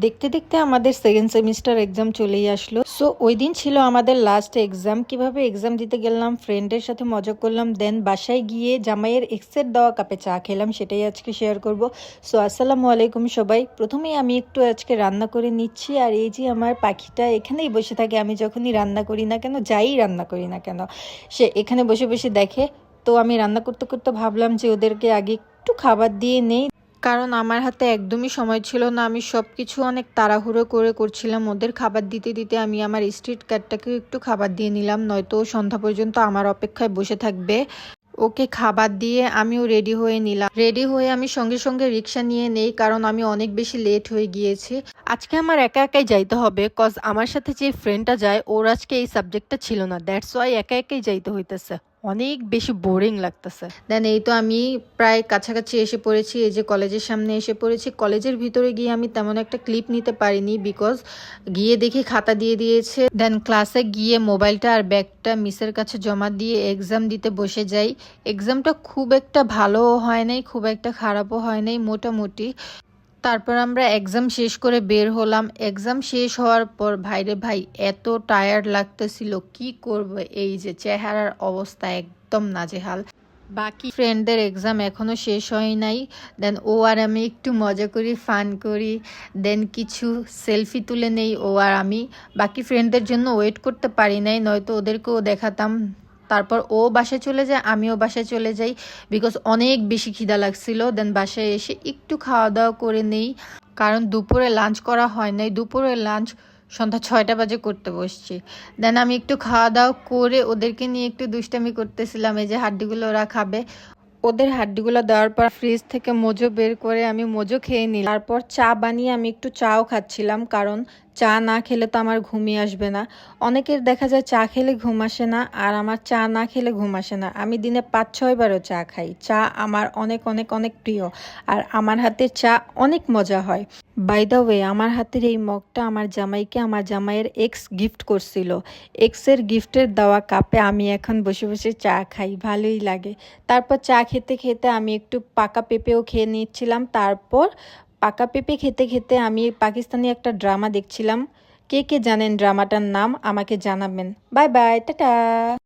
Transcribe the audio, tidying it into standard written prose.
দেখতে দেখতে আমাদের সেকেন্ড সেমিস্টার এক্সাম চলেই আসলো। সো ওই দিন ছিল আমাদের লাস্ট এক্সাম। কিভাবে এক্সাম দিতে গেলাম, ফ্রেন্ডের সাথে মজা করলাম, দেন বাসায় গিয়ে জামাইয়ের এক্সের দেওয়া কাপে চা খেলাম, সেটাই আজকে শেয়ার করব। সো আসসালামু আলাইকুম সবাই। প্রথমেই আমি একটু আজকে রান্না করে নিচ্ছি। আর এই যে আমার পাখিটা এখানেই বসে থাকে, আমি যখনই রান্না করি না কেন, যাই রান্না করি না কেন, সে এখানে বসে বসে দেখে। তো আমি রান্না করতে করতে ভাবলাম যে ওদেরকে আগে একটু খাবার দিয়ে নেই, কারণ আমার হাতে একদমই সময় ছিল না। আমি সব কিছু অনেক তাড়াহুড়ো করে করছিলাম। ওদের খাবার দিতে দিতে আমি আমার স্ট্রিট ক্যাটটাকে একটু খাবার দিয়ে নিলাম, নয়তো সন্ধ্যা পর্যন্ত আমার অপেক্ষায় বসে থাকবে। ওকে খাবার দিয়ে আমিও রেডি হয়ে নিলাম। রেডি হয়ে আমি সঙ্গে সঙ্গে রিক্সা নিয়ে নেই, কারণ আমি অনেক বেশি লেট হয়ে গিয়েছি। আজকে আমার একা একাই যাইতে হবে, কজ আমার সাথে যে ফ্রেন্ডটা যায় ওর আজকে এই সাবজেক্টটা ছিল না, দ্যাটস ওয়াই একা একাই যাইতে হইতেছে। অনেক বেশি বোরিং লাগতেছে। দেন এই তো আমি প্রায় কাছাকাছি এসে পড়েছি, এই যে কলেজের সামনে এসে পড়েছি। কলেজের ভিতরে গিয়ে আমি তেমন একটা ক্লিপ নিতে পারিনি, বিকজ গিয়ে দেখি খাতা দিয়ে দিয়েছে। দেন ক্লাসে গিয়ে মোবাইলটা আর ব্যাগটা মিসের কাছে জমা দিয়ে এক্সাম দিতে বসে যাই। এক্সামটা খুব একটা ভালোও হয় নাই, খুব একটা খারাপও হয় নাই, মোটামুটি। তারপর আমরা এক্সাম শেষ করে বের হলাম। এক্সাম শেষ হওয়ার পর ভাইরে ভাই এত টায়ার্ড লাগতেছিল, কি করব, এই যে চেহারার অবস্থা একদম নাজেহাল। বাকি ফ্রেন্ডদের এক্সাম এখনো শেষ হয় নাই। দেন ও আর আমি একটু মজা করি, ফান করি, দেন কিছু সেলফি তুলে নেই ও আর আমি। বাকি ফ্রেন্ডদের জন্য ওয়েট করতে পারি নাই, নয়তো ওদেরকেও দেখাতাম। তারপর ও বাসায় চলে যায়, আমিও বাসায় চলে যাই, বিকজ অনেক বেশি খিদা লাগছিল। দেন বাসায় এসে একটু খাওয়া দাওয়া করে নেই, কারণ দুপুরে লাঞ্চ করা হয় নাই। দুপুরে লাঞ্চ সন্ধ্যা 6টা বাজে করতে বসছি। দেন আমি একটু খাওয়া দাওয়া করে ওদেরকে নিয়ে একটু দুষ্টামি করতেছিলাম, এই যে হাড্ডিগুলো ওরা খাবে। ওদের হাড্ডিগুলো দেওয়ার পর ফ্রিজ থেকে মোজো বের করে আমি মোজো খেয়ে নিলাম। তারপর চা বানিয়ে আমি একটু চাও খাচ্ছিলাম, কারণ চা না খেলে তো আমার ঘুমই আসবে না। অনেকের দেখা যায় চা খেলে ঘুম আসে না, আর আমার চা না খেলে ঘুম আসে না। আমি দিনে 5-6বারও চা খাই। চা আমার অনেক অনেক অনেক প্রিয়, আর আমার হাতের চা অনেক মজা হয়। বাই দ্য ওয়ে, আমার হাতের এই মগটা আমার জামাইকে আমার জামাইয়ের এক্স গিফট করছিল। এক্সের গিফটের দেওয়া কাপে আমি এখন বসে বসে চা খাই, ভালোই লাগে। তারপর চা খেতে খেতে আমি একটু পাকা পেঁপেও খেয়ে নিচ্ছিলাম। তারপর পাকা পেঁপে খেতে খেতে আমি পাকিস্তানি একটা ড্রামা দেখছিলাম। কে কে জানেন ড্রামাটার নাম আমাকে জানাবেন। Bye bye, tata.